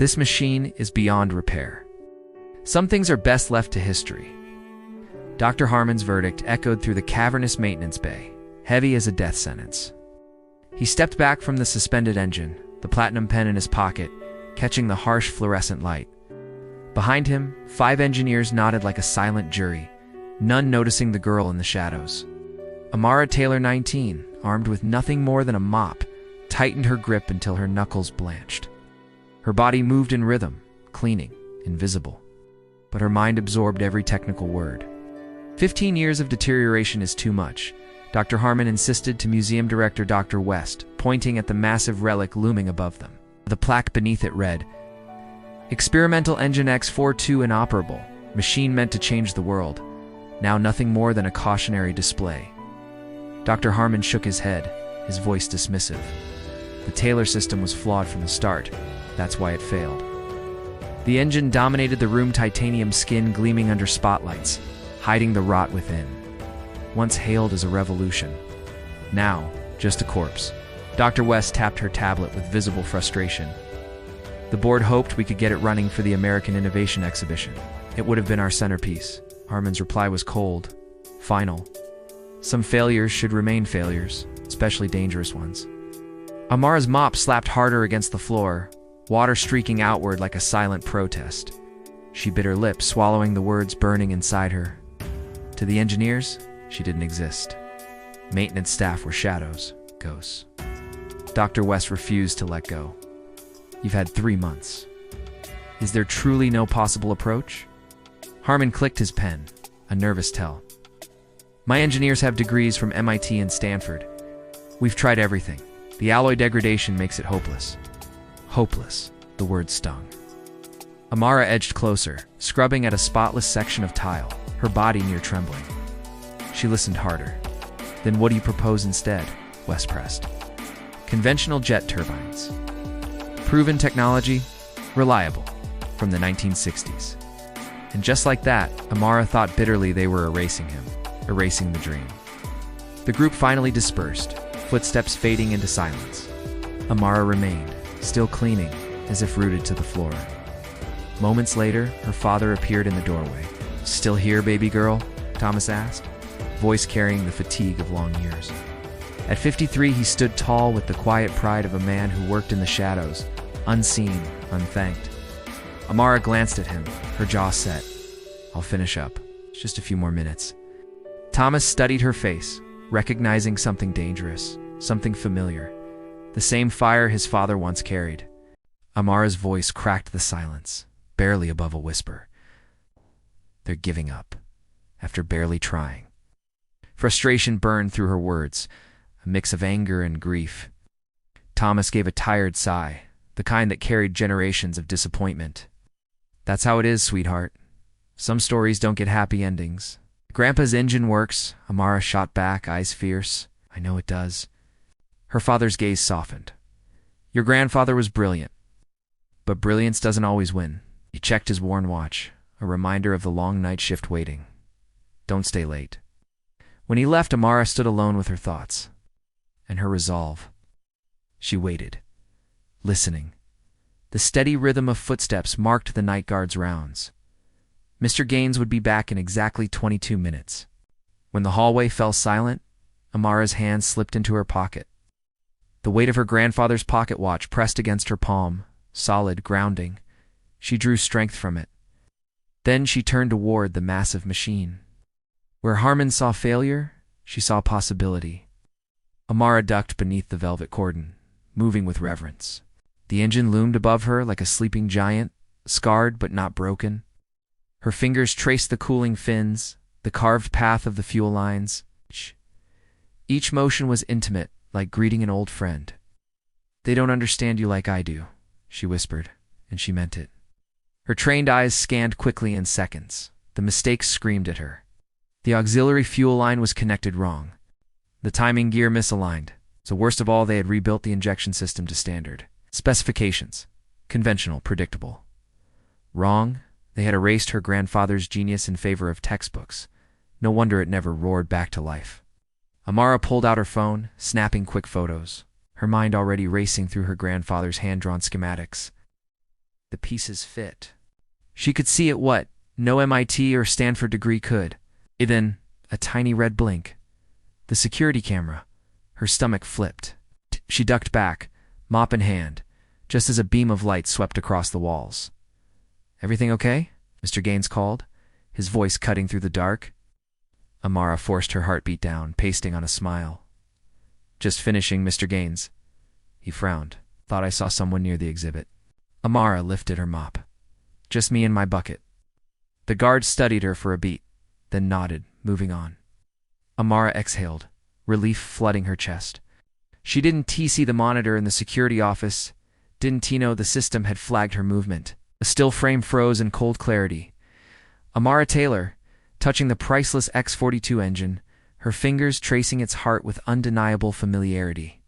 This machine is beyond repair. Some things are best left to history. Dr. Harmon's verdict echoed through the cavernous maintenance bay, heavy as a death sentence. He stepped back from the suspended engine, the platinum pen in his pocket, catching the harsh fluorescent light. Behind him, 5 engineers nodded like a silent jury, none noticing the girl in the shadows. Amara Taylor, 19, armed with nothing more than a mop, tightened her grip until her knuckles blanched. Her body moved in rhythm, cleaning, invisible. But her mind absorbed every technical word. 15 years of deterioration is too much, Dr. Harmon insisted to museum director Dr. West, pointing at the massive relic looming above them. The plaque beneath it read, "Experimental Engine X42 inoperable, machine meant to change the world, now nothing more than a cautionary display." Dr. Harmon shook his head, his voice dismissive. The Taylor system was flawed from the start, that's why it failed. The engine dominated the room, titanium skin gleaming under spotlights, hiding the rot within. Once hailed as a revolution, now just a corpse. Dr. West tapped her tablet with visible frustration. The board hoped we could get it running for the American Innovation Exhibition. It would have been our centerpiece. Harmon's reply was cold, final. Some failures should remain failures, especially dangerous ones. Amara's mop slapped harder against the floor, water streaking outward like a silent protest. She bit her lip, swallowing the words burning inside her. To the engineers, she didn't exist. Maintenance staff were shadows, ghosts. Dr. West refused to let go. "You've had 3 months. Is there truly no possible approach?" Harmon clicked his pen, a nervous tell. "My engineers have degrees from MIT and Stanford. We've tried everything. The alloy degradation makes it hopeless." Hopeless, the word stung. Amara edged closer, scrubbing at a spotless section of tile, her body near trembling. She listened harder. "Then what do you propose instead?" West pressed. "Conventional jet turbines. Proven technology, reliable, from the 1960s. And just like that, Amara thought bitterly they were erasing him, erasing the dream. The group finally dispersed, footsteps fading into silence. Amara remained, still cleaning, as if rooted to the floor. Moments later, her father appeared in the doorway. "Still here, baby girl?" Thomas asked, voice carrying the fatigue of long years. At 53, he stood tall with the quiet pride of a man who worked in the shadows, unseen, unthanked. Amara glanced at him, her jaw set. "I'll finish up. It's just a few more minutes." Thomas studied her face, recognizing something dangerous, something familiar. The same fire his father once carried. Amara's voice cracked the silence, barely above a whisper. "They're giving up, after barely trying." Frustration burned through her words, a mix of anger and grief. Thomas gave a tired sigh, the kind that carried generations of disappointment. "That's how it is, sweetheart. Some stories don't get happy endings." "Grandpa's engine works," Amara shot back, eyes fierce. "I know it does." Her father's gaze softened. "Your grandfather was brilliant. But brilliance doesn't always win." He checked his worn watch, a reminder of the long night shift waiting. "Don't stay late." When he left, Amara stood alone with her thoughts and her resolve. She waited, listening. The steady rhythm of footsteps marked the night guard's rounds. Mr. Gaines would be back in exactly 22 minutes. When the hallway fell silent, Amara's hand slipped into her pocket. The weight of her grandfather's pocket watch pressed against her palm, solid, grounding. She drew strength from it. Then she turned toward the massive machine. Where Harmon saw failure, she saw possibility. Amara ducked beneath the velvet cordon, moving with reverence. The engine loomed above her like a sleeping giant, scarred but not broken. Her fingers traced the cooling fins, the carved path of the fuel lines. Each motion was intimate, like greeting an old friend. "They don't understand you like I do," she whispered, and she meant it. Her trained eyes scanned quickly in seconds. The mistakes screamed at her. The auxiliary fuel line was connected wrong. The timing gear misaligned. So worst of all, they had rebuilt the injection system to standard specifications. Conventional, predictable. Wrong, they had erased her grandfather's genius in favor of textbooks. No wonder it never roared back to life. Amara pulled out her phone, snapping quick photos, her mind already racing through her grandfather's hand-drawn schematics. The pieces fit. She could see it what no MIT or Stanford degree could. Then, a tiny red blink. The security camera. Her stomach flipped. She ducked back, mop in hand, just as a beam of light swept across the walls. "Everything okay?" Mr. Gaines called, his voice cutting through the dark. Amara forced her heartbeat down, pasting on a smile. "Just finishing, Mr. Gaines." He frowned. "Thought I saw someone near the exhibit." Amara lifted her mop. "Just me and my bucket." The guard studied her for a beat, then nodded, moving on. Amara exhaled, relief flooding her chest. She didn't see the monitor in the security office, didn't know the system had flagged her movement. A still frame froze in cold clarity. Amara Taylor, touching the priceless X-42 engine, her fingers tracing its heart with undeniable familiarity.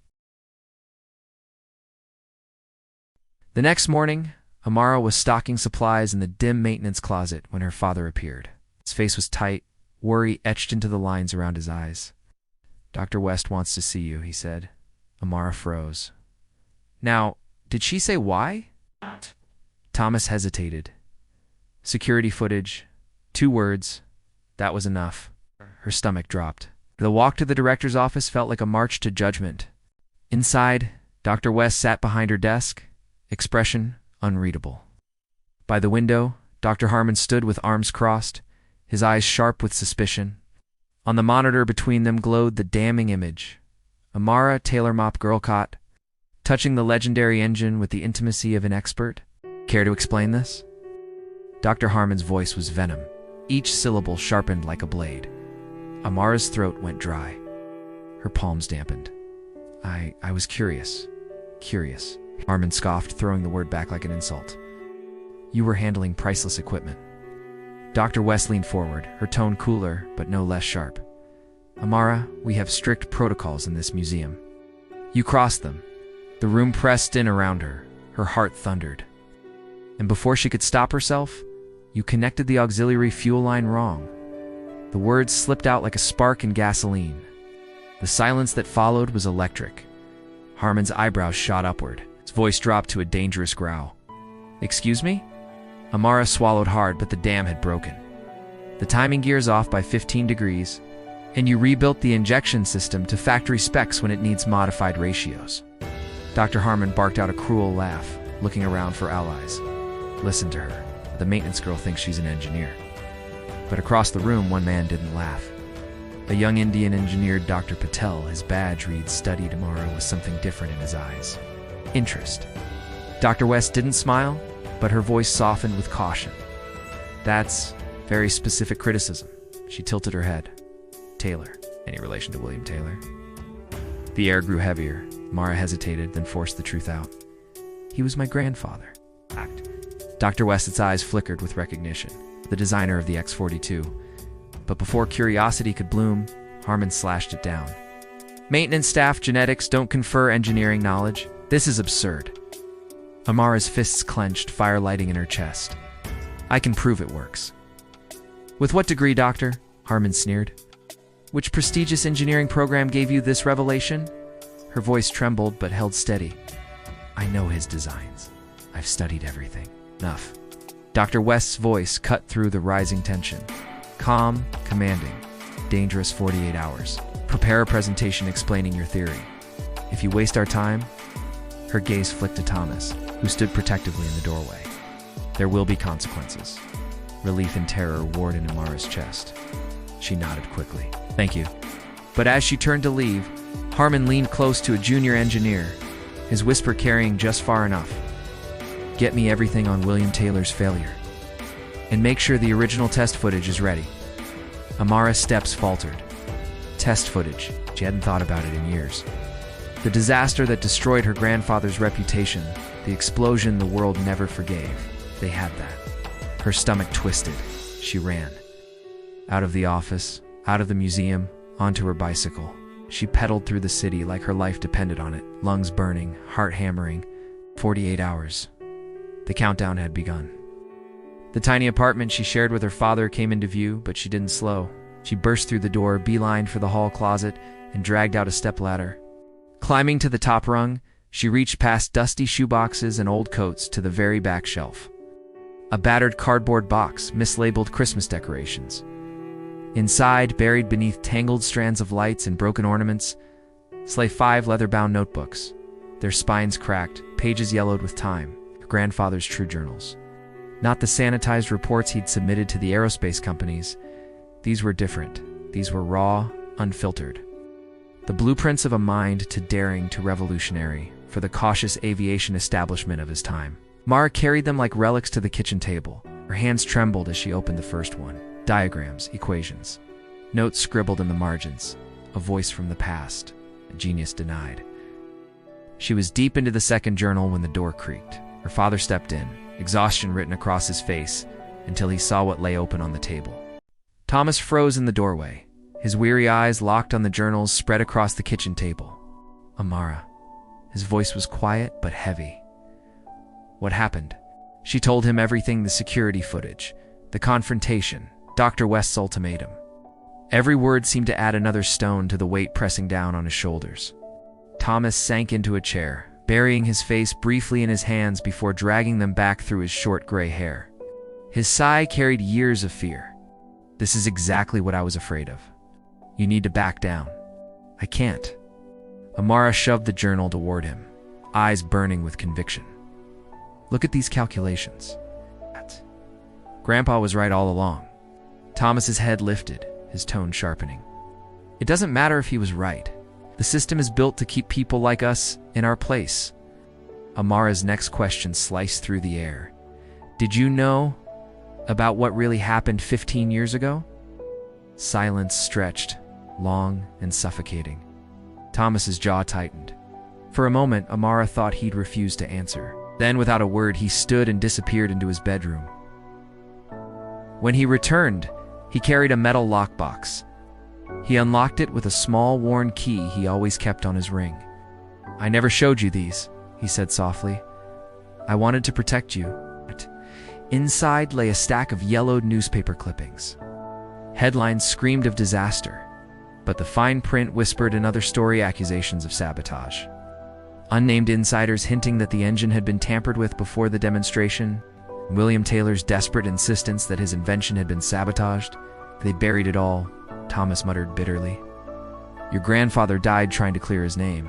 The next morning, Amara was stocking supplies in the dim maintenance closet when her father appeared. His face was tight, worry etched into the lines around his eyes. "Dr. West wants to see you," he said. Amara froze. "Now, did she say why?" Thomas hesitated. "Security footage. 2 words. That was enough." Her stomach dropped. The walk to the director's office felt like a march to judgment. Inside, Dr. West sat behind her desk, expression unreadable. By the window, Dr. Harmon stood with arms crossed, his eyes sharp with suspicion. On the monitor between them glowed the damning image. Amara Taylor mop girl caught, touching the legendary engine with the intimacy of an expert. "Care to explain this?" Dr. Harmon's voice was venom, each syllable sharpened like a blade. Amara's throat went dry. Her palms dampened. I was curious. Curious." Harmon scoffed, throwing the word back like an insult. "You were handling priceless equipment." Dr. West leaned forward, her tone cooler but no less sharp. "Amara, we have strict protocols in this museum. You crossed them." The room pressed in around her, her heart thundered. "And before she could stop herself, you connected the auxiliary fuel line wrong." The words slipped out like a spark in gasoline. The silence that followed was electric. Harmon's eyebrows shot upward. His voice dropped to a dangerous growl. "Excuse me?" Amara swallowed hard, but the dam had broken. "The timing gear's off by 15 degrees, and you rebuilt the injection system to factory specs when it needs modified ratios." Dr. Harmon barked out a cruel laugh, looking around for allies. Listen to her. The maintenance girl thinks she's an engineer. But across the room, one man didn't laugh. A young Indian engineer, Dr. Patel, his badge reads "Studied Amara" with something different in his eyes. Interest. Dr. West didn't smile, but her voice softened with caution. "That's very specific criticism." She tilted her head. "Taylor. Any relation to William Taylor?" The air grew heavier. Amara hesitated, then forced the truth out. "He was my grandfather." Dr. West's eyes flickered with recognition. The designer of the X-42. But before curiosity could bloom, Harmon slashed it down. "Maintenance staff genetics don't confer engineering knowledge. This is absurd." Amara's fists clenched, fire lighting in her chest. "I can prove it works." "With what degree, doctor?" Harmon sneered. "Which prestigious engineering program gave you this revelation?" Her voice trembled but held steady. "I know his designs. I've studied everything." "Enough." Dr. West's voice cut through the rising tension. Calm, commanding. "Dangerous 48 hours. Prepare a presentation explaining your theory. If you waste our time..." Her gaze flicked to Thomas, who stood protectively in the doorway. "There will be consequences." Relief and terror warred in Amara's chest. She nodded quickly. "Thank you." But as she turned to leave, Harmon leaned close to a junior engineer, his whisper carrying just far enough. "Get me everything on William Taylor's failure. And make sure the original test footage is ready." Amara's steps faltered. Test footage. She hadn't thought about it in years. The disaster that destroyed her grandfather's reputation, the explosion the world never forgave. They had that. Her stomach twisted. She ran. Out of the office, out of the museum, onto her bicycle. She pedaled through the city like her life depended on it, lungs burning, heart hammering. 48 hours. The countdown had begun. The tiny apartment she shared with her father came into view, but she didn't slow. She burst through the door, beelined for the hall closet, and dragged out a stepladder. Climbing to the top rung, She reached past dusty shoeboxes and old coats to the very back shelf. A battered cardboard box, mislabeled Christmas decorations. Inside, buried beneath tangled strands of lights and broken ornaments, lay 5 leather-bound notebooks, their spines cracked, pages yellowed with time, her grandfather's true journals. Not the sanitized reports he'd submitted to the aerospace companies. These were different. These were raw, unfiltered. The blueprints of a mind too daring to revolutionary for the cautious aviation establishment of his time. Mara carried them like relics to the kitchen table. Her hands trembled as she opened the first one. Diagrams, equations, notes scribbled in the margins, a voice from the past, a genius denied. She was deep into the second journal when the door creaked. Her father stepped in, exhaustion written across his face, until he saw what lay open on the table. Thomas froze in the doorway, his weary eyes locked on the journals spread across the kitchen table. Amara. His voice was quiet but heavy. What happened? She told him everything, the security footage, the confrontation, Dr. West's ultimatum. Every word seemed to add another stone to the weight pressing down on his shoulders. Thomas sank into a chair, burying his face briefly in his hands before dragging them back through his short gray hair. His sigh carried years of fear. This is exactly what I was afraid of. You need to back down. I can't. Amara shoved the journal toward him, eyes burning with conviction. Look at these calculations. Grandpa was right all along. Thomas's head lifted, his tone sharpening. It doesn't matter if he was right. The system is built to keep people like us in our place. Amara's next question sliced through the air. Did you know about what really happened 15 years ago? Silence stretched, long and suffocating. Thomas's jaw tightened. For a moment, Amara thought he'd refuse to answer. Then, without a word, he stood and disappeared into his bedroom. When he returned, he carried a metal lockbox. He unlocked it with a small, worn key he always kept on his ring. I never showed you these, he said softly. I wanted to protect you. Inside lay a stack of yellowed newspaper clippings. Headlines screamed of disaster, but the fine print whispered another story, accusations of sabotage. Unnamed insiders hinting that the engine had been tampered with before the demonstration. William Taylor's desperate insistence that his invention had been sabotaged. They buried it all, Thomas muttered bitterly. Your grandfather died trying to clear his name.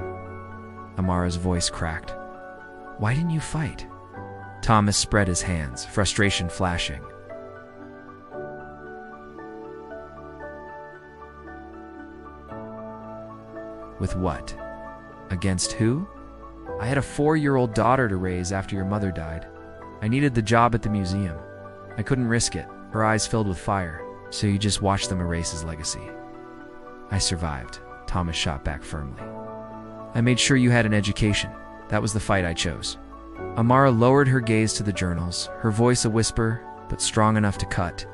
Amara's voice cracked. Why didn't you fight? Thomas spread his hands, frustration flashing. With what? Against who? I had a 4-year-old daughter to raise after your mother died. I needed the job at the museum. I couldn't risk it. Her eyes filled with fire. So you just watched them erase his legacy. I survived, Thomas shot back firmly. I made sure you had an education. That was the fight I chose. Amara lowered her gaze to the journals, her voice a whisper, but strong enough to cut.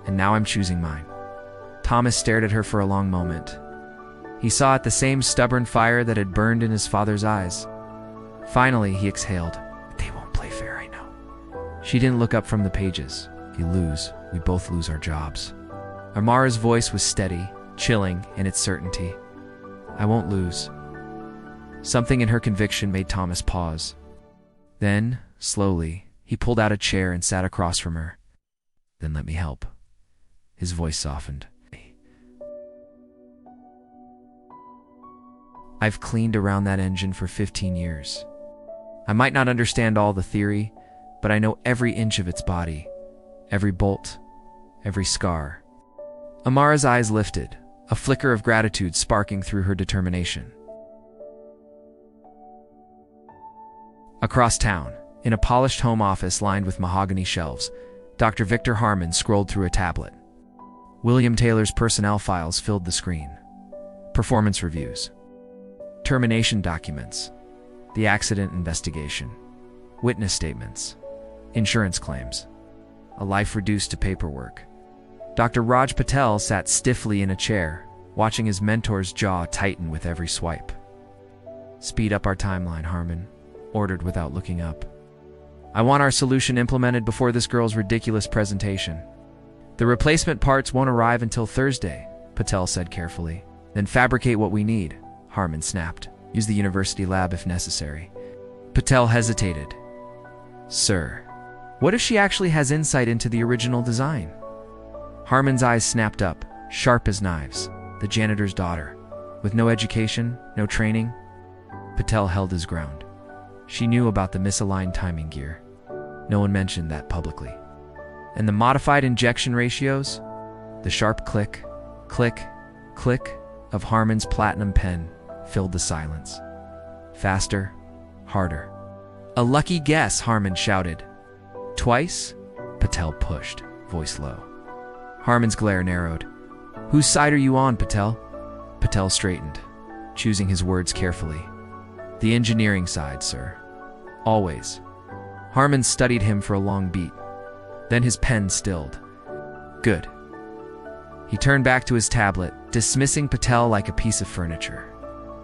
And now I'm choosing mine. Thomas stared at her for a long moment. He saw at the same stubborn fire that had burned in his father's eyes. Finally, he exhaled. They won't play fair, I know. She didn't look up from the pages. If you lose, we both lose our jobs. Amara's voice was steady, chilling in its certainty. I won't lose. Something in her conviction made Thomas pause. Then, slowly, he pulled out a chair and sat across from her. Then let me help. His voice softened. I've cleaned around that engine for 15 years. I might not understand all the theory, but I know every inch of its body, every bolt, every scar. Amara's eyes lifted, a flicker of gratitude sparking through her determination. Across town, in a polished home office lined with mahogany shelves, Dr. Victor Harmon scrolled through a tablet. William Taylor's personnel files filled the screen. Performance reviews, termination documents, the accident investigation, witness statements, insurance claims, a life reduced to paperwork. Dr. Raj Patel sat stiffly in a chair, watching his mentor's jaw tighten with every swipe. Speed up our timeline, Harmon ordered without looking up. I want our solution implemented before this girl's ridiculous presentation. The replacement parts won't arrive until Thursday, Patel said carefully. Then fabricate what we need, Harmon snapped. Use the university lab if necessary. Patel hesitated. Sir, what if she actually has insight into the original design? Harmon's eyes snapped up, sharp as knives. The janitor's daughter, with no education, no training. Patel held his ground. She knew about the misaligned timing gear. No one mentioned that publicly. And the modified injection ratios? The sharp click, click, click of Harmon's platinum pen filled the silence. Faster, harder. A lucky guess, Harmon shouted. Twice? Patel pushed, voice low. Harmon's glare narrowed. Whose side are you on, Patel? Patel straightened, choosing his words carefully. The engineering side, sir. Always. Harmon studied him for a long beat. Then his pen stilled. Good. He turned back to his tablet, dismissing Patel like a piece of furniture.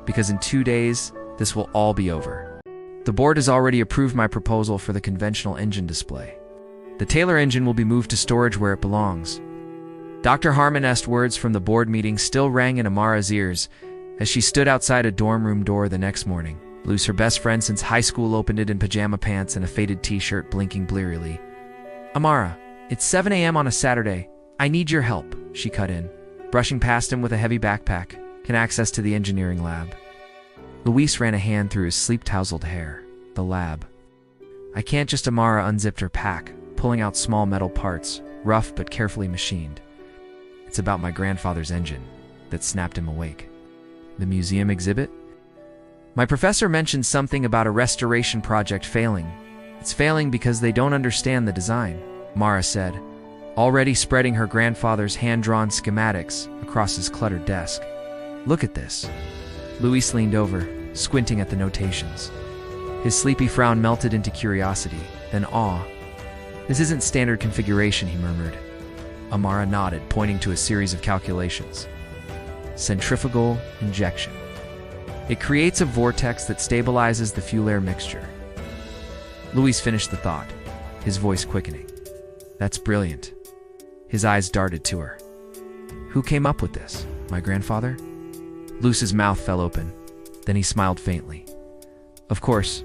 Because in 2 days, this will all be over. The board has already approved my proposal for the conventional engine display. The Taylor engine will be moved to storage where it belongs. Dr. Harmon-esque words from the board meeting still rang in Amara's ears as she stood outside a dorm room door the next morning. Luz, her best friend since high school, opened it in pajama pants and a faded t-shirt, blinking blearily. Amara, it's 7 a.m. on a Saturday. I need your help, she cut in, brushing past him with a heavy backpack, can access to the engineering lab. Luis ran a hand through his sleep-tousled hair. The lab. I can't just. Amara unzipped her pack, pulling out small metal parts, rough but carefully machined. It's about my grandfather's engine that snapped him awake. The museum exhibit? My professor mentioned something about a restoration project failing. It's failing because they don't understand the design, Mara said, already spreading her grandfather's hand-drawn schematics across his cluttered desk. Look at this. Luis leaned over, squinting at the notations. His sleepy frown melted into curiosity, then awe. This isn't standard configuration, he murmured. Amara nodded, pointing to a series of calculations. Centrifugal injection. It creates a vortex that stabilizes the fuel-air mixture. Luis finished the thought, his voice quickening. That's brilliant. His eyes darted to her. Who came up with this? My grandfather? Luis's mouth fell open. Then he smiled faintly. Of course.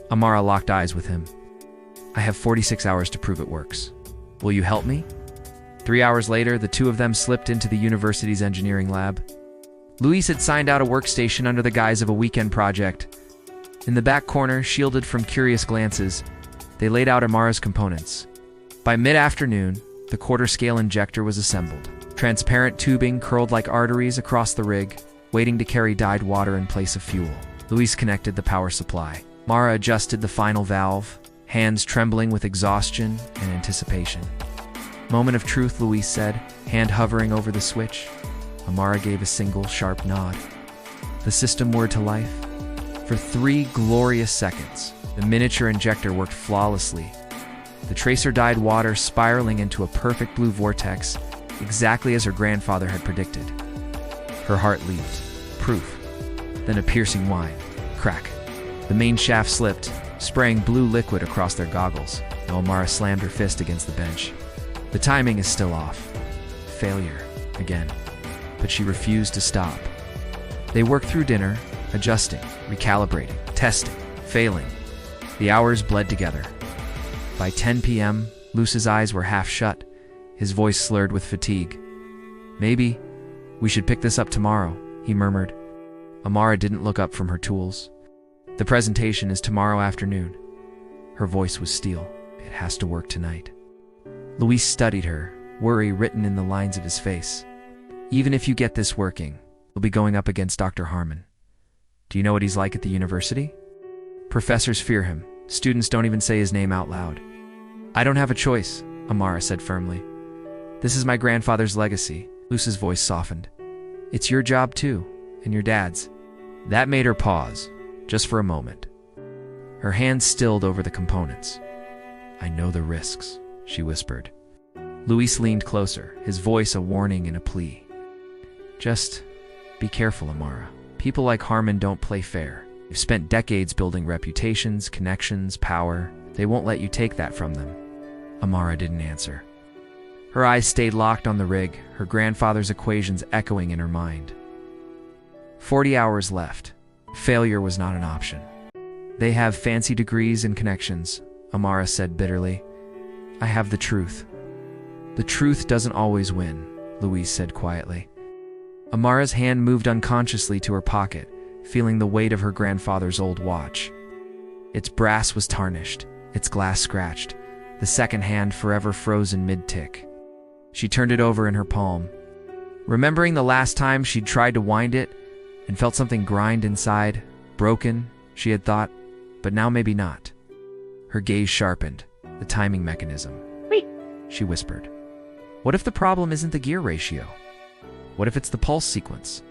Amara locked eyes with him. I have 46 hours to prove it works. Will you help me? 3 hours later, the two of them slipped into the university's engineering lab. Luis had signed out a workstation under the guise of a weekend project. In the back corner, shielded from curious glances, they laid out Amara's components. By mid-afternoon, the quarter-scale injector was assembled. Transparent tubing curled like arteries across the rig, waiting to carry dyed water in place of fuel. Luis connected the power supply. Mara adjusted the final valve, hands trembling with exhaustion and anticipation. Moment of truth, Luis said, hand hovering over the switch. Amara gave a single, sharp nod. The system whirred to life. For 3 glorious seconds, the miniature injector worked flawlessly. The tracer-dyed water spiraling into a perfect blue vortex, exactly as her grandfather had predicted. Her heart leaped. Proof. Then a piercing whine. Crack. The main shaft slipped, spraying blue liquid across their goggles. Now Amara slammed her fist against the bench. The timing is still off. Failure. Again. But she refused to stop. They worked through dinner, adjusting, recalibrating, testing, failing. The hours bled together. By 10 p.m., Luce's eyes were half shut, his voice slurred with fatigue. Maybe we should pick this up tomorrow, he murmured. Amara didn't look up from her tools. The presentation is tomorrow afternoon. Her voice was steel. It has to work tonight. Luis studied her, worry written in the lines of his face. Even if you get this working, you'll be going up against Dr. Harmon. Do you know what he's like at the university? Professors fear him. Students don't even say his name out loud. I don't have a choice, Amara said firmly. This is my grandfather's legacy. Luce's voice softened. It's your job too, and your dad's. That made her pause, just for a moment. Her hands stilled over the components. I know the risks, she whispered. Luis leaned closer, his voice a warning and a plea. Just be careful, Amara. People like Harmon don't play fair. They've spent decades building reputations, connections, power. They won't let you take that from them. Amara didn't answer. Her eyes stayed locked on the rig, her grandfather's equations echoing in her mind. 40 hours left. Failure was not an option. They have fancy degrees and connections, Amara said bitterly. I have the truth. The truth doesn't always win, Louise said quietly. Amara's hand moved unconsciously to her pocket, feeling the weight of her grandfather's old watch. Its brass was tarnished, its glass scratched, the second hand forever frozen mid-tick. She turned it over in her palm, remembering the last time she'd tried to wind it and felt something grind inside, broken, she had thought, but now maybe not. Her gaze sharpened. The timing mechanism. Wait, she whispered. What if the problem isn't the gear ratio? What if it's the pulse sequence?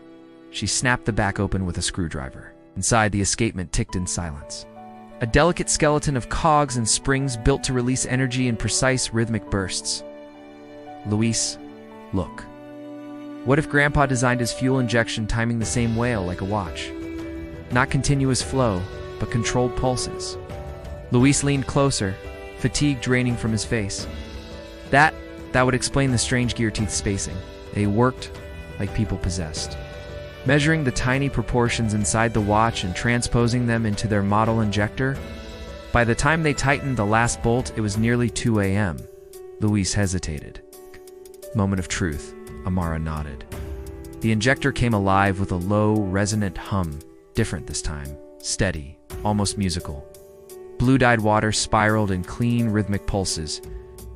She snapped the back open with a screwdriver. Inside, the escapement ticked in silence. A delicate skeleton of cogs and springs built to release energy in precise rhythmic bursts. Luis, look. What if Grandpa designed his fuel injection timing the same whale like a watch? Not continuous flow, but controlled pulses. Luis leaned closer, fatigue draining from his face. That would explain the strange gear teeth spacing. They worked like people possessed. Measuring the tiny proportions inside the watch and transposing them into their model injector, by the time they tightened the last bolt, it was nearly 2 a.m. Luis hesitated. Moment of truth, Amara nodded. The injector came alive with a low, resonant hum, different this time, steady, almost musical. Blue-dyed water spiraled in clean, rhythmic pulses,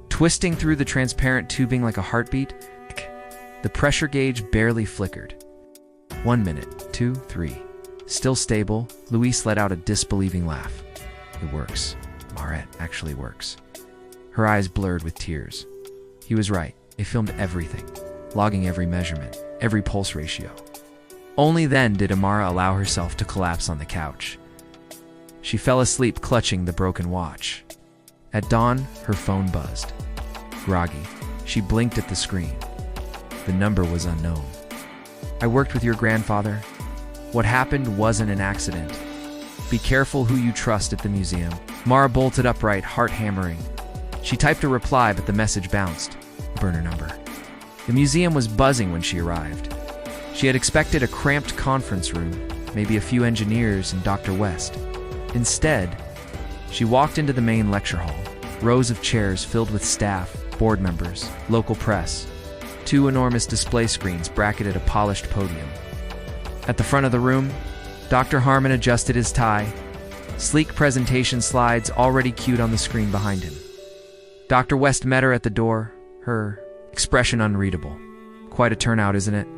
twisting through the transparent tubing like a heartbeat. The pressure gauge barely flickered. 1 minute, 2, 3. Still stable, Luis let out a disbelieving laugh. It works. Amara, it actually works. Her eyes blurred with tears. He was right. It filmed everything, logging every measurement, every pulse ratio. Only then did Amara allow herself to collapse on the couch. She fell asleep clutching the broken watch. At dawn, her phone buzzed. Groggy, she blinked at the screen. The number was unknown. I worked with your grandfather. What happened wasn't an accident. Be careful who you trust at the museum. Mara bolted upright, heart hammering. She typed a reply, but the message bounced. Burner number. The museum was buzzing when she arrived. She had expected a cramped conference room, maybe a few engineers and Dr. West. Instead, she walked into the main lecture hall, rows of chairs filled with staff, board members, local press, 2 enormous display screens bracketed a polished podium. At the front of the room, Dr. Harmon adjusted his tie, sleek presentation slides already cued on the screen behind him. Dr. West met her at the door, her expression unreadable. Quite a turnout, isn't it?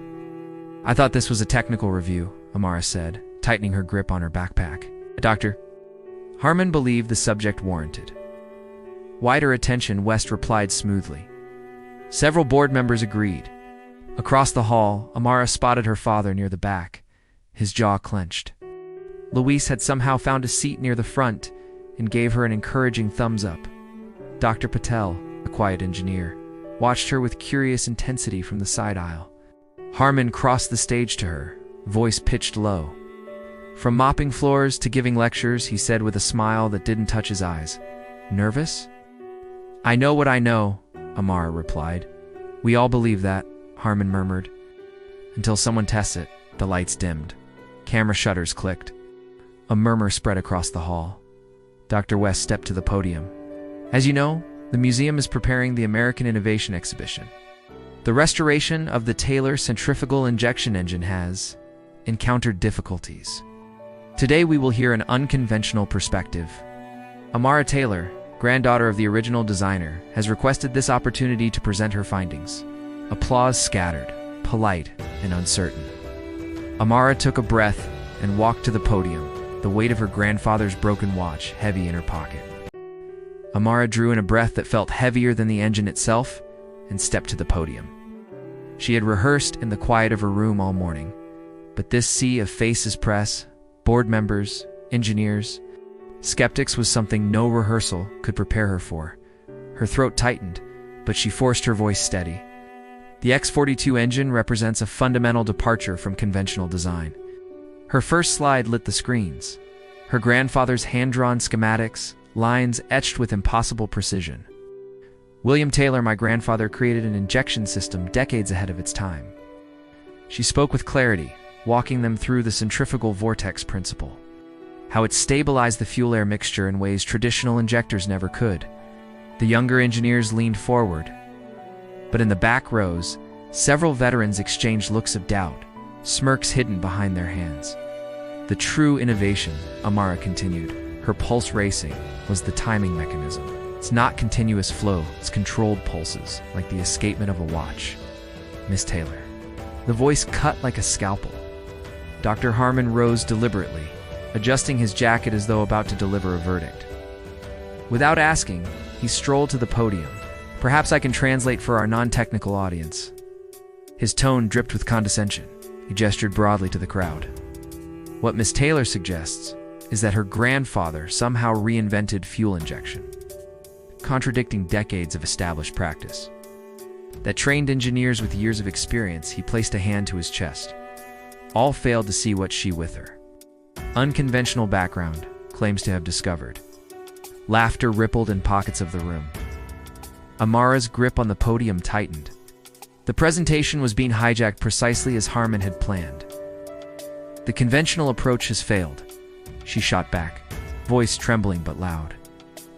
I thought this was a technical review, Amara said, tightening her grip on her backpack. Doctor, Harmon believed the subject warranted. Wider attention, West replied smoothly. Several board members agreed. Across the hall, Amara spotted her father near the back, his jaw clenched. Luis had somehow found a seat near the front and gave her an encouraging thumbs up. Dr. Patel, a quiet engineer, watched her with curious intensity from the side aisle. Harmon crossed the stage to her, voice pitched low. From mopping floors to giving lectures, he said with a smile that didn't touch his eyes. Nervous? I know what I know, Amara replied. We all believe that, Harmon murmured. Until someone tests it, the lights dimmed. Camera shutters clicked. A murmur spread across the hall. Dr. West stepped to the podium. As you know, the museum is preparing the American Innovation Exhibition. The restoration of the Taylor centrifugal injection engine has encountered difficulties. Today we will hear an unconventional perspective. Amara Taylor, granddaughter of the original designer, has requested this opportunity to present her findings. Applause scattered, polite and uncertain. Amara took a breath and walked to the podium, the weight of her grandfather's broken watch heavy in her pocket. Amara drew in a breath that felt heavier than the engine itself and stepped to the podium. She had rehearsed in the quiet of her room all morning, but this sea of faces, press, board members, engineers, skeptics was something no rehearsal could prepare her for. Her throat tightened, but she forced her voice steady. The X-42 engine represents a fundamental departure from conventional design. Her first slide lit the screens. Her grandfather's hand-drawn schematics, lines etched with impossible precision. William Taylor, my grandfather, created an injection system decades ahead of its time. She spoke with clarity, walking them through the centrifugal vortex principle. how it stabilized the fuel-air mixture in ways traditional injectors never could. The younger engineers leaned forward, but in the back rows, several veterans exchanged looks of doubt, smirks hidden behind their hands. The true innovation, Amara continued, her pulse racing, was the timing mechanism. It's not continuous flow, it's controlled pulses, like the escapement of a watch. Miss Taylor. The voice cut like a scalpel. Dr. Harmon rose deliberately, adjusting his jacket as though about to deliver a verdict. Without asking, he strolled to the podium. Perhaps I can translate for our non-technical audience. His tone dripped with condescension. He gestured broadly to the crowd. What Miss Taylor suggests is that her grandfather somehow reinvented fuel injection, contradicting decades of established practice. That trained engineers with years of experience, he placed a hand to his chest, all failed to see what she with her unconventional background claims to have discovered. Laughter rippled in pockets of the room. Amara's grip on the podium tightened. The presentation was being hijacked precisely as Harmon had planned. The conventional approach has failed, she shot back, voice trembling but loud.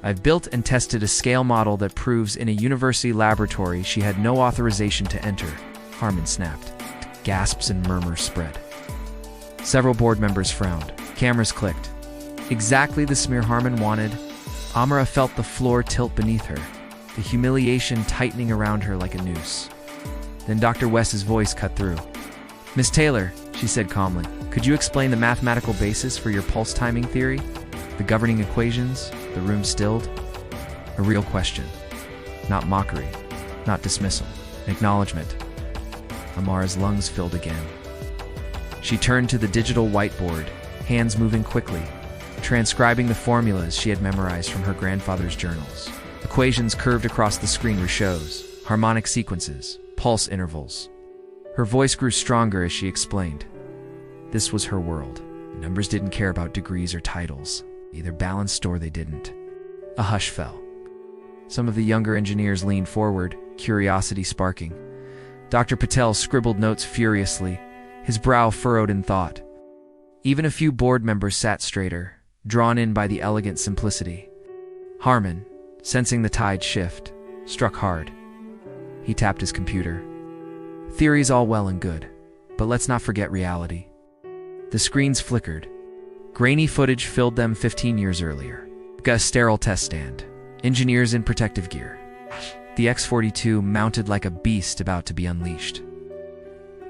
I've built and tested a scale model that proves in a university laboratory she had no authorization to enter, Harmon snapped. Gasps and murmurs spread. Several board members frowned. Cameras clicked. Exactly the smear Harmon wanted. Amara felt the floor tilt beneath her, the humiliation tightening around her like a noose. Then Dr. West's voice cut through. Miss Taylor, she said calmly, could you explain the mathematical basis for your pulse timing theory? The governing equations? The room stilled? A real question. Not mockery. Not dismissal. Acknowledgement. Amara's lungs filled again. She turned to the digital whiteboard, hands moving quickly, transcribing the formulas she had memorized from her grandfather's journals. Equations curved across the screen ratios, harmonic sequences, pulse intervals. Her voice grew stronger as she explained. This was her world. Numbers didn't care about degrees or titles. Either balanced or they didn't. A hush fell. Some of the younger engineers leaned forward, curiosity sparking. Dr. Patel scribbled notes furiously, his brow furrowed in thought. Even a few board members sat straighter, drawn in by the elegant simplicity. Harmon, sensing the tide shift, struck hard. He tapped his computer. Theory's all well and good, but let's not forget reality. The screens flickered. Grainy footage filled them 15 years earlier. A sterile test stand. Engineers in protective gear. The X-42 mounted like a beast about to be unleashed.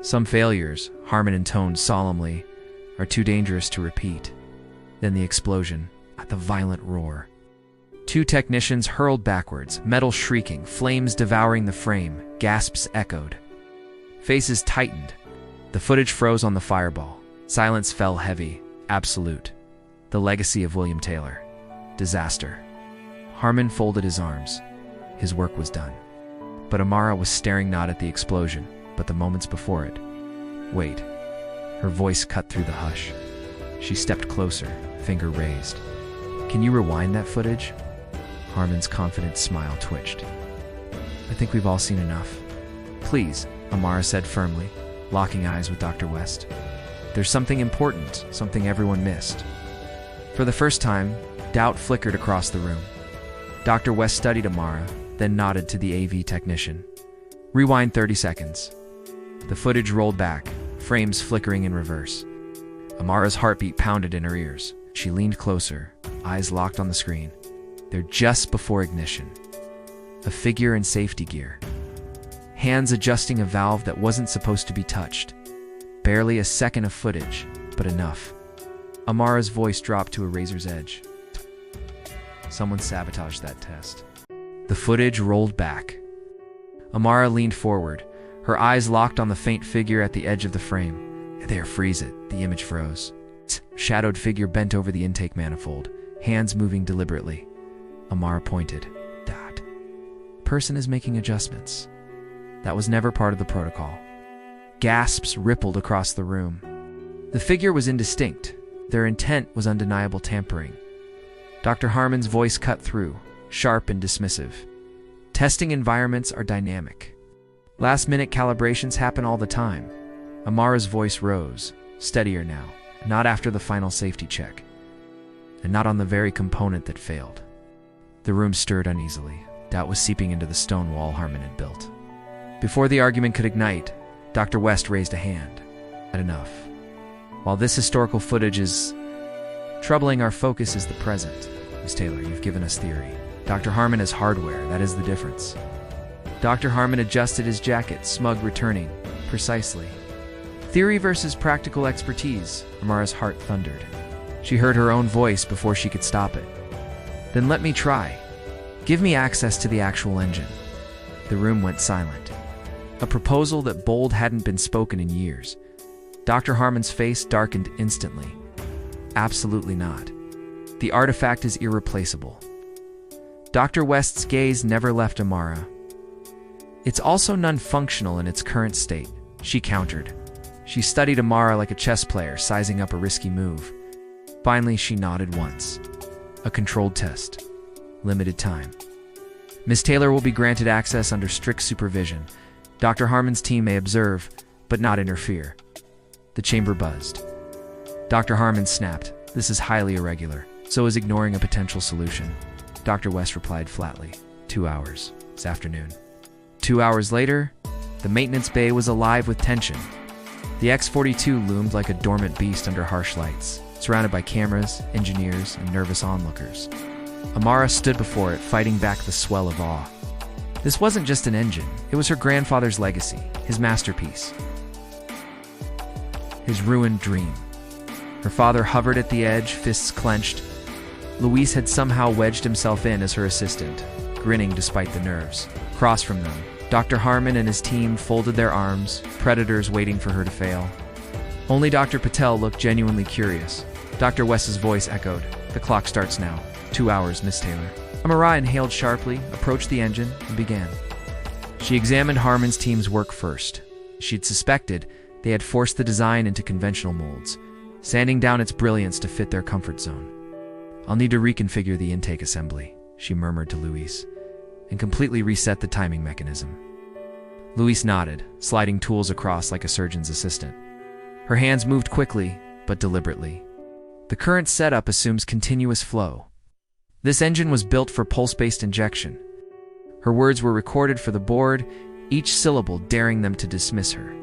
Some failures, Harmon intoned solemnly, are too dangerous to repeat. Then the explosion, the violent roar. Two technicians hurled backwards, metal shrieking, flames devouring the frame, gasps echoed. Faces tightened. The footage froze on the fireball. Silence fell heavy, absolute. The legacy of William Taylor. Disaster. Harmon folded his arms. His work was done. But Amara was staring not at the explosion, but the moments before it. Wait. Her voice cut through the hush. She stepped closer, finger raised. Can you rewind that footage? Harmon's confident smile twitched. I think we've all seen enough. Please, Amara said firmly, locking eyes with Dr. West. There's something important, something everyone missed. For the first time, doubt flickered across the room. Dr. West studied Amara, then nodded to the AV technician. Rewind 30 seconds. The footage rolled back, frames flickering in reverse. Amara's heartbeat pounded in her ears. She leaned closer, eyes locked on the screen. They're just before ignition. A figure in safety gear. Hands adjusting a valve that wasn't supposed to be touched. Barely a second of footage, but enough. Amara's voice dropped to a razor's edge. Someone sabotaged that test. The footage rolled back. Amara leaned forward, her eyes locked on the faint figure at the edge of the frame. There, freeze it. The image froze. Shadowed figure bent over the intake manifold, hands moving deliberately. Amara pointed. Dot. Person is making adjustments. That was never part of the protocol. Gasps rippled across the room. The figure was indistinct. Their intent was undeniable tampering. Dr. Harmon's voice cut through, sharp and dismissive. Testing environments are dynamic. Last-minute calibrations happen all the time. Amara's voice rose, steadier now, not after the final safety check. and not on the very component that failed. The room stirred uneasily. Doubt was seeping into the stone wall Harmon had built. Before the argument could ignite, Dr. West raised a hand. Not enough. While this historical footage is troubling, our focus is the present. Miss Taylor, you've given us theory. Dr. Harmon has hardware, that is the difference. Dr. Harmon adjusted his jacket, smug returning. Precisely. Theory versus practical expertise, Amara's heart thundered. She heard her own voice before she could stop it. Then let me try. Give me access to the actual engine. The room went silent. A proposal that bold hadn't been spoken in years. Dr. Harmon's face darkened instantly. Absolutely not. The artifact is irreplaceable. Dr. West's gaze never left Amara. It's also non-functional in its current state, she countered. She studied Amara like a chess player, sizing up a risky move. Finally, she nodded once. A controlled test. Limited time. Miss Taylor will be granted access under strict supervision. Dr. Harmon's team may observe, but not interfere. The chamber buzzed. Dr. Harmon snapped. This is highly irregular. So is ignoring a potential solution. Dr. West replied flatly. 2 hours. This afternoon. 2 hours later, the maintenance bay was alive with tension. The X-42 loomed like a dormant beast under harsh lights, surrounded by cameras, engineers, and nervous onlookers. Amara stood before it, fighting back the swell of awe. This wasn't just an engine. It was her grandfather's legacy, his masterpiece. His ruined dream. Her father hovered at the edge, fists clenched. Luis had somehow wedged himself in as her assistant, grinning despite the nerves. Across from them, Dr. Harmon and his team folded their arms, predators waiting for her to fail. Only Dr. Patel looked genuinely curious. Dr. West's voice echoed. The clock starts now. 2 hours, Miss Taylor. Amara inhaled sharply, approached the engine, and began. She examined Harmon's team's work first. She'd suspected they had forced the design into conventional molds, sanding down its brilliance to fit their comfort zone. I'll need to reconfigure the intake assembly, she murmured to Luis, and completely reset the timing mechanism. Luis nodded, sliding tools across like a surgeon's assistant. Her hands moved quickly, but deliberately. The current setup assumes continuous flow. This engine was built for pulse-based injection. Her words were recorded for the board, each syllable daring them to dismiss her.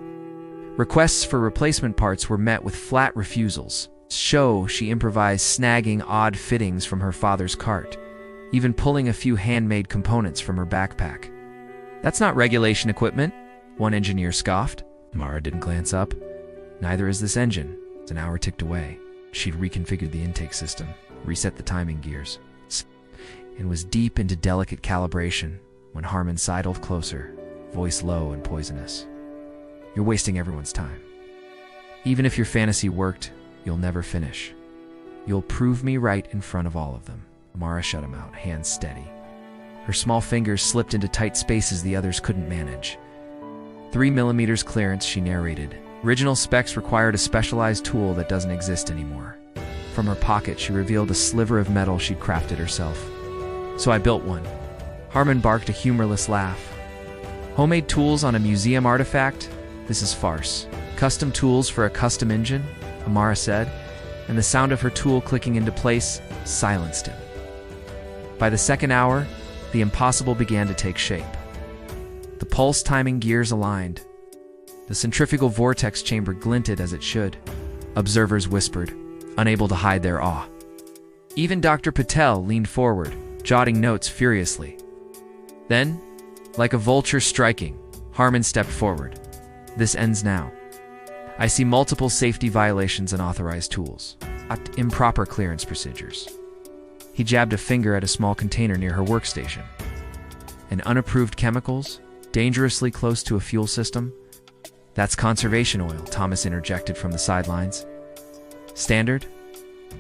Requests for replacement parts were met with flat refusals. She improvised, snagging odd fittings from her father's cart, even pulling a few handmade components from her backpack. That's not regulation equipment, one engineer scoffed. Amara didn't glance up. Neither is this engine. As an hour ticked away, she'd reconfigured the intake system, reset the timing gears, and was deep into delicate calibration when Harmon sidled closer, voice low and poisonous. You're wasting everyone's time. Even if your fantasy worked, you'll never finish. You'll prove me right in front of all of them. Amara shut him out, hands steady. Her small fingers slipped into tight spaces the others couldn't manage. 3 millimeters clearance, she narrated. Original specs required a specialized tool that doesn't exist anymore. From her pocket, she revealed a sliver of metal she'd crafted herself. So I built one. Harmon barked a humorless laugh. Homemade tools on a museum artifact? This is farce. Custom tools for a custom engine? Amara said, and the sound of her tool clicking into place silenced him. By the second hour, the impossible began to take shape. The pulse timing gears aligned. The centrifugal vortex chamber glinted as it should. Observers whispered, unable to hide their awe. Even Dr. Patel leaned forward, jotting notes furiously. Then, like a vulture striking, Harmon stepped forward. This ends now. I see multiple safety violations and unauthorized tools. Improper clearance procedures. He jabbed a finger at a small container near her workstation. And unapproved chemicals, dangerously close to a fuel system? That's conservation oil, Thomas interjected from the sidelines. Standard?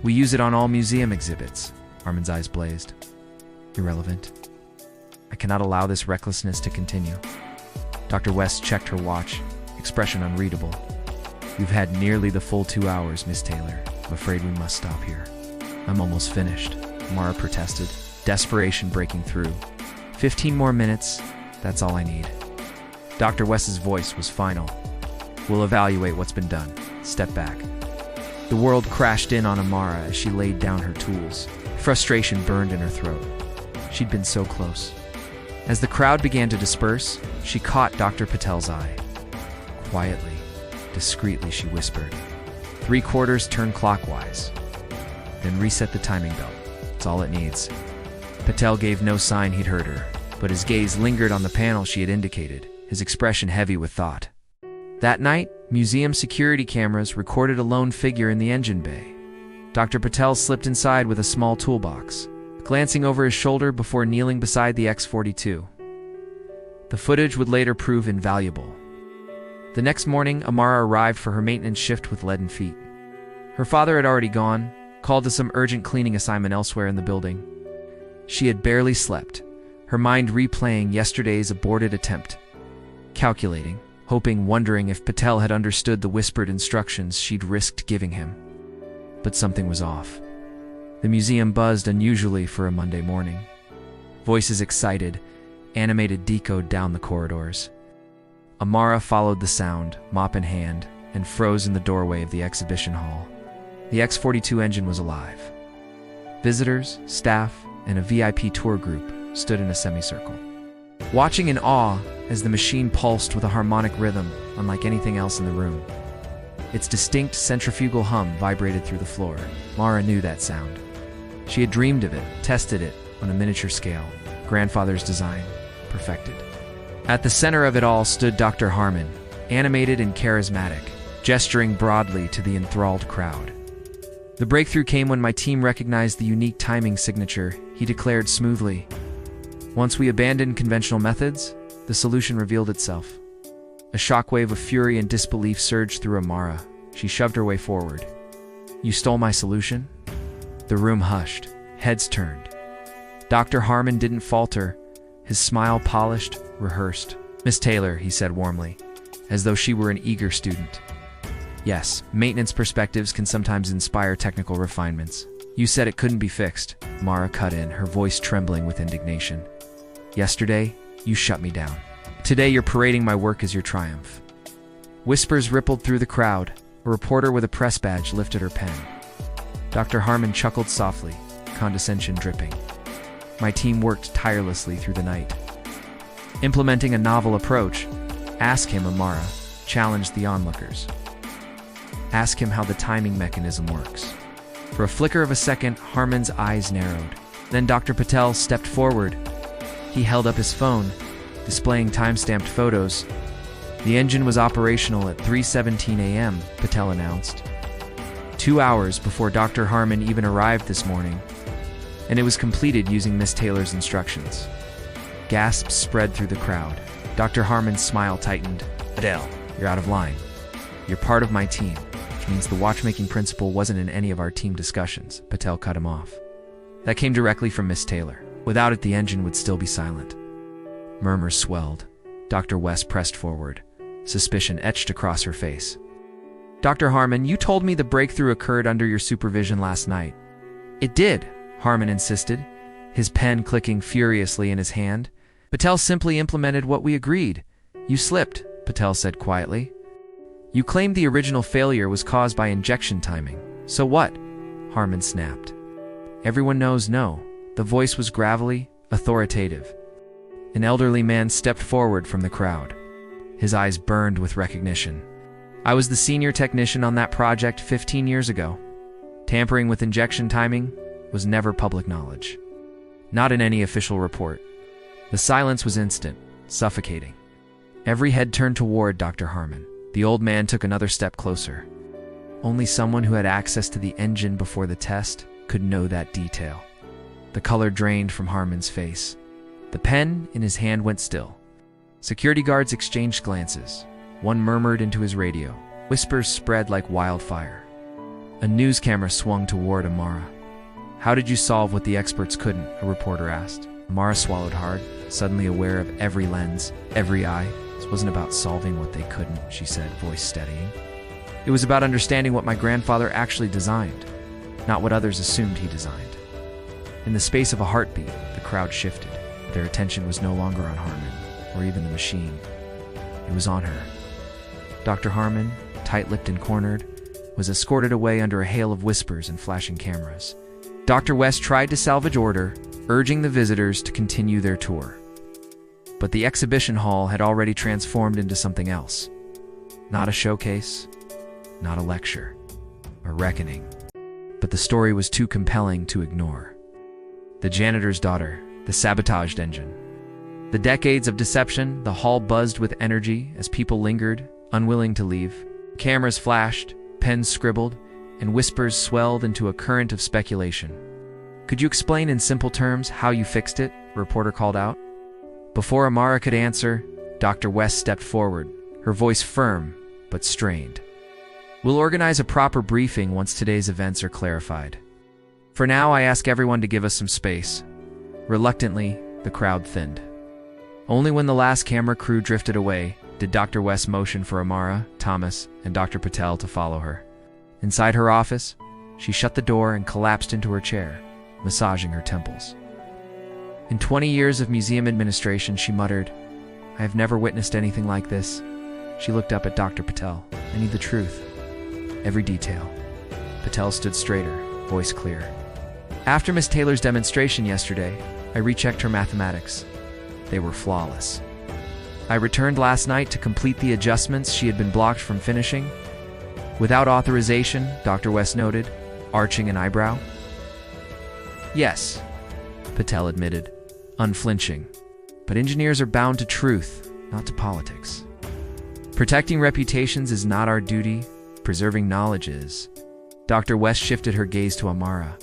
We use it on all museum exhibits. Harmon's eyes blazed. Irrelevant. I cannot allow this recklessness to continue. Dr. West checked her watch, expression unreadable. You've had nearly the full 2 hours, Miss Taylor. I'm afraid we must stop here. I'm almost finished, Amara protested, desperation breaking through. 15 more minutes, that's all I need. Dr. West's voice was final. We'll evaluate what's been done. Step back. The world crashed in on Amara as she laid down her tools. Frustration burned in her throat. She'd been so close. As the crowd began to disperse, she caught Dr. Patel's eye. Quietly, discreetly, she whispered, "3/4 turn clockwise. Then reset the timing belt. It's all it needs." Patel gave no sign he'd heard her, but his gaze lingered on the panel she had indicated, his expression heavy with thought. That night, museum security cameras recorded a lone figure in the engine bay. Dr. Patel slipped inside with a small toolbox, glancing over his shoulder before kneeling beside the X-42. The footage would later prove invaluable. The next morning, Amara arrived for her maintenance shift with leaden feet. Her father had already gone, called to some urgent cleaning assignment elsewhere in the building. She had barely slept, her mind replaying yesterday's aborted attempt, calculating, hoping, wondering if Patel had understood the whispered instructions she'd risked giving him. But something was off. The museum buzzed unusually for a Monday morning. Voices excited, animated decode down the corridors. Amara followed the sound, mop in hand, and froze in the doorway of the exhibition hall. The X-42 engine was alive. Visitors, staff, and a VIP tour group stood in a semicircle, watching in awe as the machine pulsed with a harmonic rhythm unlike anything else in the room. Its distinct centrifugal hum vibrated through the floor. Mara knew that sound. She had dreamed of it, tested it on a miniature scale. Grandfather's design, perfected. At the center of it all stood Dr. Harmon, animated and charismatic, gesturing broadly to the enthralled crowd. "The breakthrough came when my team recognized the unique timing signature," he declared smoothly. "Once we abandoned conventional methods, the solution revealed itself." A shockwave of fury and disbelief surged through Amara. She shoved her way forward. "You stole my solution?" The room hushed, heads turned. Dr. Harmon didn't falter, his smile polished, rehearsed. "Miss Taylor," he said warmly, as though she were an eager student. "Yes, maintenance perspectives can sometimes inspire technical refinements. You said it couldn't be fixed." Mara cut in, her voice trembling with indignation. "Yesterday, you shut me down. Today you're parading my work as your triumph." Whispers rippled through the crowd. A reporter with a press badge lifted her pen. Dr. Harmon chuckled softly, condescension dripping. "My team worked tirelessly through the night, implementing a novel approach. Ask him," Amara challenged the onlookers. "Ask him how the timing mechanism works." For a flicker of a second, Harmon's eyes narrowed. Then Dr. Patel stepped forward. He held up his phone, displaying time-stamped photos. "The engine was operational at 3:17 a.m., Patel announced. 2 hours before Dr. Harmon even arrived this morning, and it was completed using Miss Taylor's instructions." Gasps spread through the crowd. Dr. Harmon's smile tightened. "Adele, you're out of line. You're part of my team, which means the watchmaking principle wasn't in any of our team discussions." Patel cut him off. "That came directly from Miss Taylor. Without it, the engine would still be silent." Murmurs swelled. Dr. West pressed forward, suspicion etched across her face. "Dr. Harmon, you told me the breakthrough occurred under your supervision last night." "It did," Harmon insisted, his pen clicking furiously in his hand. "Patel simply implemented what we agreed." "You slipped," Patel said quietly. "You claimed the original failure was caused by injection timing. So what?" Harmon snapped. "Everyone knows no." The voice was gravelly, authoritative. An elderly man stepped forward from the crowd. His eyes burned with recognition. "I was the senior technician on that project 15 years ago. Tampering with injection timing was never public knowledge. Not in any official report." The silence was instant, suffocating. Every head turned toward Dr. Harmon. The old man took another step closer. Only someone who had access to the engine before the test could know that detail. The color drained from Harmon's face. The pen in his hand went still. Security guards exchanged glances. One murmured into his radio. Whispers spread like wildfire. A news camera swung toward Amara. "How did you solve what the experts couldn't?" a reporter asked. Amara swallowed hard, suddenly aware of every lens, every eye. "This wasn't about solving what they couldn't," she said, voice steadying. "It was about understanding what my grandfather actually designed, not what others assumed he designed." In the space of a heartbeat, the crowd shifted. Their attention was no longer on Harmon, or even the machine. It was on her. Dr. Harmon, tight-lipped and cornered, was escorted away under a hail of whispers and flashing cameras. Dr. West tried to salvage order, urging the visitors to continue their tour. But the exhibition hall had already transformed into something else. Not a showcase, not a lecture, a reckoning. But the story was too compelling to ignore. The janitor's daughter, the sabotaged engine. The decades of deception, the hall buzzed with energy as people lingered, unwilling to leave. Cameras flashed, pens scribbled, and whispers swelled into a current of speculation. "Could you explain in simple terms how you fixed it?" a reporter called out. Before Amara could answer, Dr. West stepped forward, her voice firm but strained. "We'll organize a proper briefing once today's events are clarified. For now, I ask everyone to give us some space." Reluctantly, the crowd thinned. Only when the last camera crew drifted away did Dr. West motion for Amara, Thomas, and Dr. Patel to follow her. Inside her office, she shut the door and collapsed into her chair, massaging her temples. In 20 years of museum administration, she muttered, "I have never witnessed anything like this." She looked up at Dr. Patel. "I need the truth. Every detail." Patel stood straighter, voice clear. "After Miss Taylor's demonstration yesterday, I rechecked her mathematics. They were flawless. I returned last night to complete the adjustments she had been blocked from finishing. Without authorization," Dr. West noted, arching an eyebrow. "Yes," Patel admitted, unflinching. "But engineers are bound to truth, not to politics. Protecting reputations is not our duty, preserving knowledge is." Dr. West shifted her gaze to Amara.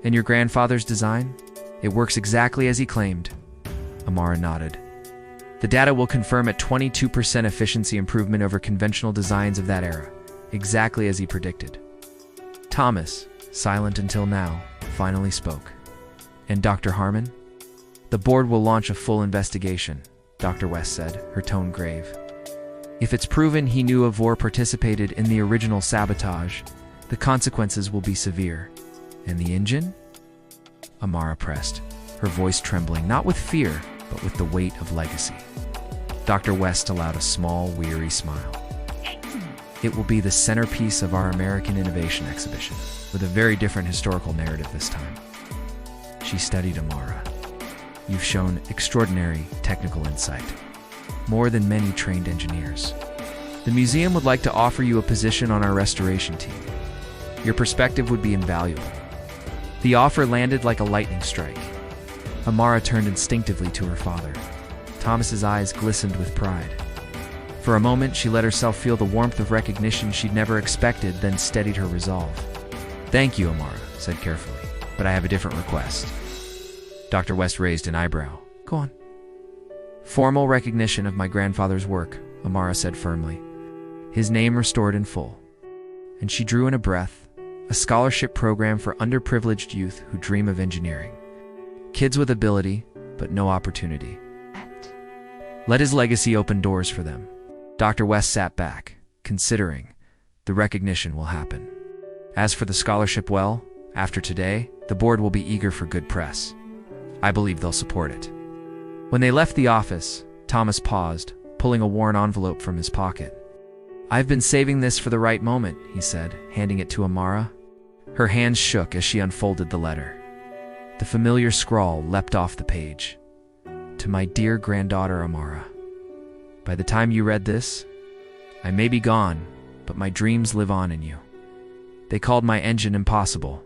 "And your grandfather's design? It works exactly as he claimed." Amara nodded. "The data will confirm a 22% efficiency improvement over conventional designs of that era, exactly as he predicted." Thomas, silent until now, finally spoke. "And Dr. Harmon?" "The board will launch a full investigation," Dr. West said, her tone grave. "If it's proven he knew Avor participated in the original sabotage, the consequences will be severe." "And the engine?" Amara pressed, her voice trembling, not with fear, but with the weight of legacy. Dr. West allowed a small, weary smile. "It will be the centerpiece of our American Innovation Exhibition, with a very different historical narrative this time." She studied Amara. "You've shown extraordinary technical insight, more than many trained engineers. The museum would like to offer you a position on our restoration team. Your perspective would be invaluable." The offer landed like a lightning strike. Amara turned instinctively to her father. Thomas's eyes glistened with pride. For a moment, she let herself feel the warmth of recognition she'd never expected, then steadied her resolve. "Thank you," Amara said carefully, "but I have a different request." Dr. West raised an eyebrow. "Go on." "Formal recognition of my grandfather's work," Amara said firmly. "His name restored in full." And she drew in a breath. "A scholarship program for underprivileged youth who dream of engineering. Kids with ability, but no opportunity. Let his legacy open doors for them." Dr. West sat back, considering. "The recognition will happen. As for the scholarship, well, after today, the board will be eager for good press. I believe they'll support it." When they left the office, Thomas paused, pulling a worn envelope from his pocket. "I've been saving this for the right moment," he said, handing it to Amara. Her hands shook as she unfolded the letter. The familiar scrawl leapt off the page. "To my dear granddaughter Amara. By the time you read this, I may be gone, but my dreams live on in you. They called my engine impossible,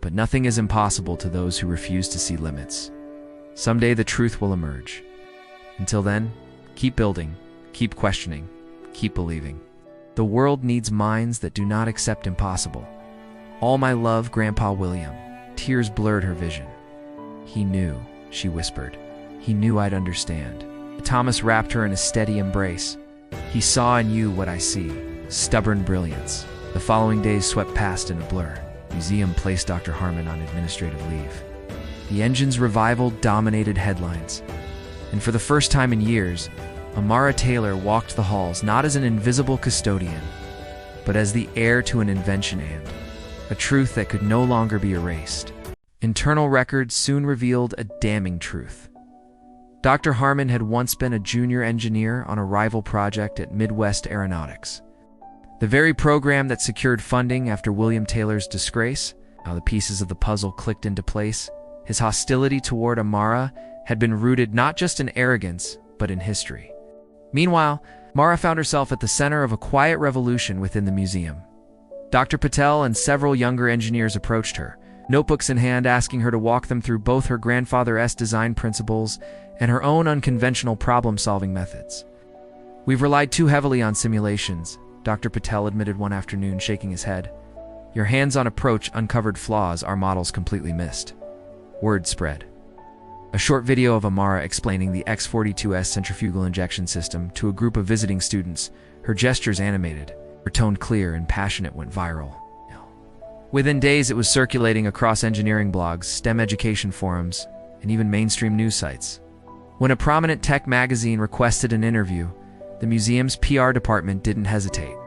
but nothing is impossible to those who refuse to see limits. Someday the truth will emerge. Until then, keep building, keep questioning, keep believing. The world needs minds that do not accept impossible. All my love, Grandpa William." Tears blurred her vision. "He knew," she whispered. "He knew I'd understand." Thomas wrapped her in a steady embrace. "He saw in you what I see, stubborn brilliance." The following days swept past in a blur. Museum placed Dr. Harmon on administrative leave. The engine's revival dominated headlines. And for the first time in years, Amara Taylor walked the halls not as an invisible custodian, but as the heir to an invention and a truth that could no longer be erased. Internal records soon revealed a damning truth. Dr. Harmon had once been a junior engineer on a rival project at Midwest Aeronautics. The very program that secured funding after William Taylor's disgrace. How the pieces of the puzzle clicked into place. His hostility toward Amara had been rooted not just in arrogance, but in history. Meanwhile, Amara found herself at the center of a quiet revolution within the museum. Dr. Patel and several younger engineers approached her, notebooks in hand, asking her to walk them through both her grandfather's design principles and her own unconventional problem-solving methods. "We've relied too heavily on simulations," Dr. Patel admitted one afternoon, shaking his head. "Your hands-on approach uncovered flaws our models completely missed." Word spread. A short video of Amara explaining the X-42's centrifugal injection system to a group of visiting students, her gestures animated, her tone clear and passionate, went viral. Within days, it was circulating across engineering blogs, STEM education forums, and even mainstream news sites. When a prominent tech magazine requested an interview, the museum's PR department didn't hesitate.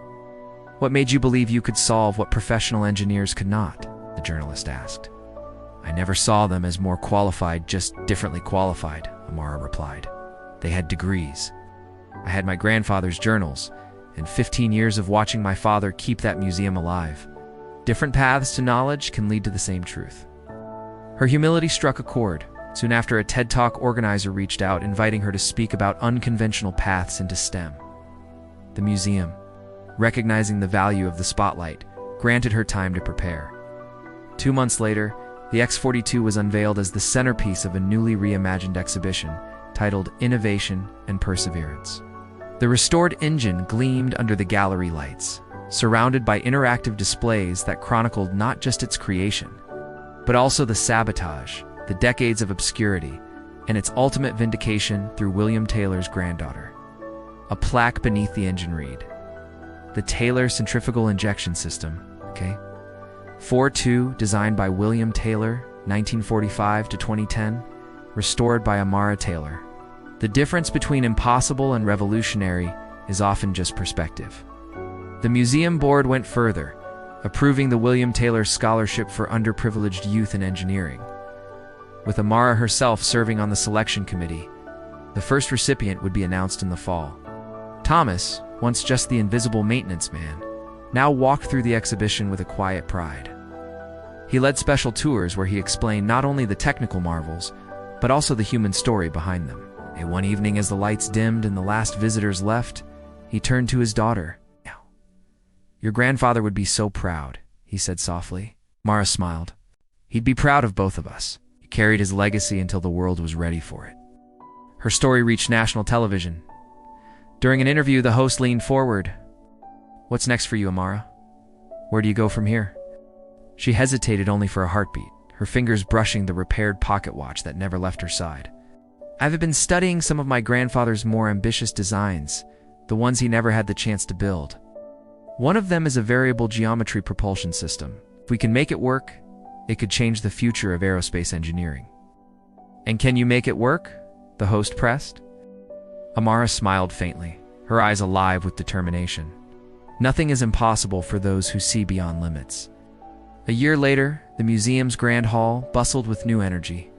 "What made you believe you could solve what professional engineers could not?" the journalist asked. "I never saw them as more qualified, just differently qualified," Amara replied. "They had degrees. I had my grandfather's journals, and 15 years of watching my father keep that museum alive. Different paths to knowledge can lead to the same truth." Her humility struck a chord. Soon after, a TED Talk organizer reached out, inviting her to speak about unconventional paths into STEM. The museum, recognizing the value of the spotlight, granted her time to prepare. 2 months later, the X-42 was unveiled as the centerpiece of a newly reimagined exhibition titled Innovation and Perseverance. The restored engine gleamed under the gallery lights, surrounded by interactive displays that chronicled not just its creation, but also the sabotage, the decades of obscurity, and its ultimate vindication through William Taylor's granddaughter. A plaque beneath the engine read, "The Taylor Centrifugal Injection System, okay? 4.2, designed by William Taylor, 1945 to 2010, restored by Amara Taylor." The difference between impossible and revolutionary is often just perspective. The museum board went further, approving the William Taylor Scholarship for underprivileged youth in engineering. With Amara herself serving on the selection committee, the first recipient would be announced in the fall. Thomas, once just the invisible maintenance man, now walked through the exhibition with a quiet pride. He led special tours where he explained not only the technical marvels, but also the human story behind them. And one evening, as the lights dimmed and the last visitors left, he turned to his daughter. "Your grandfather would be so proud," he said softly. Mara smiled. "He'd be proud of both of us. He carried his legacy until the world was ready for it." Her story reached national television. During an interview, the host leaned forward. "What's next for you, Amara? Where do you go from here?" She hesitated only for a heartbeat, her fingers brushing the repaired pocket watch that never left her side. "I've been studying some of my grandfather's more ambitious designs, the ones he never had the chance to build. One of them is a variable geometry propulsion system. If we can make it work, it could change the future of aerospace engineering." "And can you make it work?" the host pressed. Amara smiled faintly, her eyes alive with determination. Nothing is impossible for those who see beyond limits. A year later, the museum's grand hall bustled with new energy.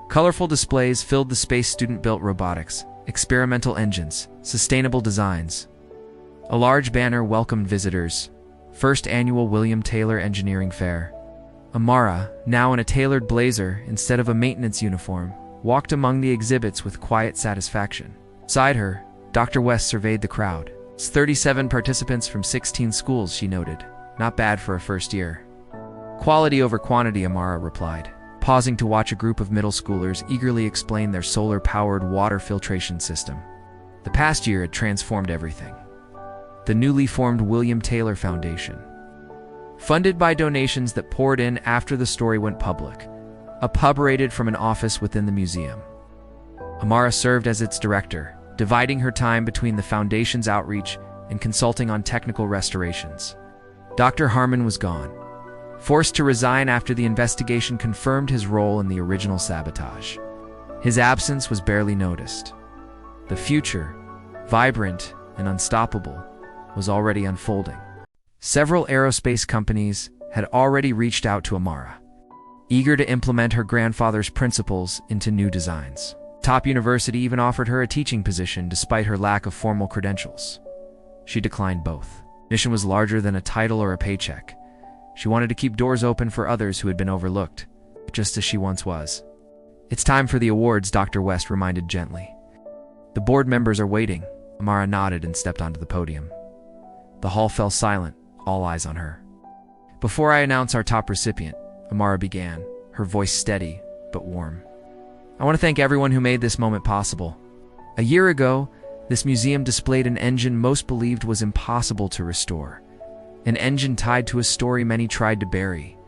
Colorful displays filled the space. Student-built robotics, experimental engines, sustainable designs. A large banner welcomed visitors. First annual William Taylor Engineering Fair. Amara, now in a tailored blazer instead of a maintenance uniform, walked among the exhibits with quiet satisfaction. Beside her, Dr. West surveyed the crowd. "It's 37 participants from 16 schools," she noted. "Not bad for a first year." "Quality over quantity," Amara replied, pausing to watch a group of middle schoolers eagerly explain their solar-powered water filtration system. The past year had transformed everything. The newly formed William Taylor Foundation, funded by donations that poured in after the story went public, operated from an office within the museum. Amara served as its director, dividing her time between the foundation's outreach and consulting on technical restorations. Dr. Harmon was gone, forced to resign after the investigation confirmed his role in the original sabotage. His absence was barely noticed. The future, vibrant and unstoppable, was already unfolding. Several aerospace companies had already reached out to Amara, eager to implement her grandfather's principles into new designs. Top university even offered her a teaching position despite her lack of formal credentials. She declined both. Mission was larger than a title or a paycheck. She wanted to keep doors open for others who had been overlooked, just as she once was. "It's time for the awards," Dr. West reminded gently. "The board members are waiting." Amara nodded and stepped onto the podium. The hall fell silent, all eyes on her. "Before I announce our top recipient," Amara began, her voice steady but warm, "I want to thank everyone who made this moment possible. A year ago, this museum displayed an engine most believed was impossible to restore. An engine tied to a story many tried to bury."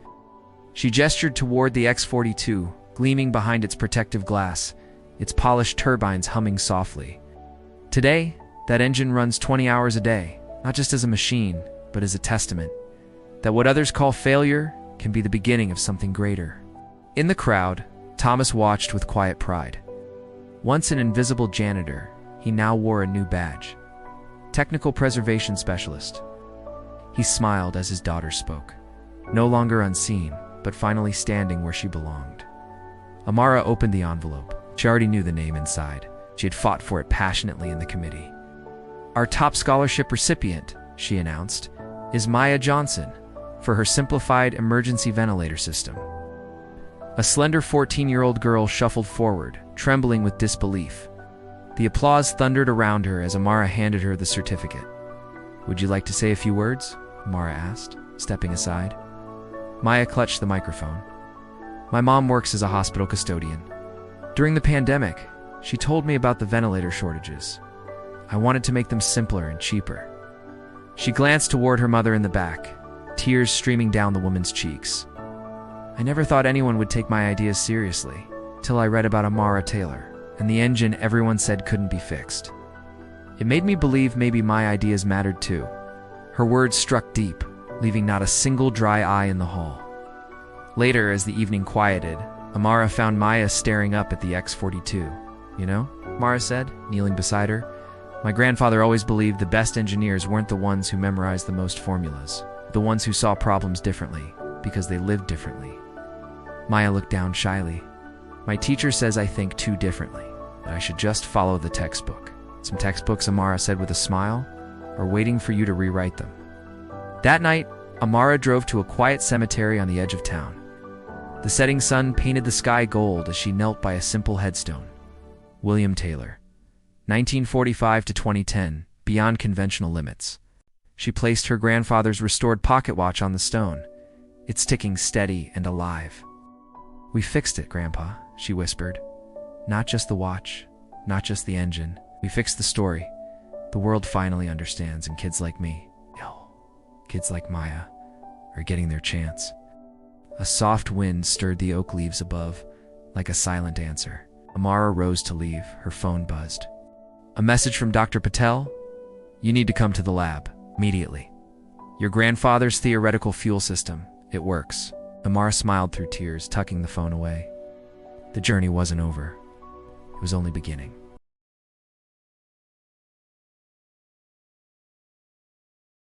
She gestured toward the X-42, gleaming behind its protective glass, its polished turbines humming softly. "Today, that engine runs 20 hours a day, not just as a machine, but as a testament that what others call failure can be the beginning of something greater." In the crowd, Thomas watched with quiet pride. Once an invisible janitor, he now wore a new badge: Technical Preservation Specialist. He smiled as his daughter spoke, no longer unseen, but finally standing where she belonged. Amara opened the envelope. She already knew the name inside. She had fought for it passionately in the committee. "Our top scholarship recipient," she announced, "is Maya Johnson, for her simplified emergency ventilator system." A slender 14-year-old girl shuffled forward, trembling with disbelief. The applause thundered around her as Amara handed her the certificate. "Would you like to say a few words?" Amara asked, stepping aside. Maya clutched the microphone. "My mom works as a hospital custodian. During the pandemic, she told me about the ventilator shortages. I wanted to make them simpler and cheaper." She glanced toward her mother in the back, tears streaming down the woman's cheeks. "I never thought anyone would take my ideas seriously, till I read about Amara Taylor, and the engine everyone said couldn't be fixed. It made me believe maybe my ideas mattered too." Her words struck deep, leaving not a single dry eye in the hall. Later, as the evening quieted, Amara found Maya staring up at the X-42. "You know," Amara said, kneeling beside her, "my grandfather always believed the best engineers weren't the ones who memorized the most formulas, the ones who saw problems differently, because they lived differently." Maya looked down shyly. "My teacher says I think too differently, that I should just follow the textbook." "Some textbooks," Amara said with a smile, "are waiting for you to rewrite them." That night, Amara drove to a quiet cemetery on the edge of town. The setting sun painted the sky gold as she knelt by a simple headstone. William Taylor, 1945 to 2010, beyond conventional limits. She placed her grandfather's restored pocket watch on the stone, its ticking steady and alive. "We fixed it, Grandpa," she whispered. "Not just the watch, not just the engine. We fixed the story. The world finally understands, and kids like me, kids like Maya, are getting their chance." A soft wind stirred the oak leaves above, like a silent answer. Amara rose to leave, her phone buzzed. "A message from Dr. Patel? You need to come to the lab, immediately. Your grandfather's theoretical fuel system, it works." Amara smiled through tears, tucking the phone away. The journey wasn't over. It was only beginning.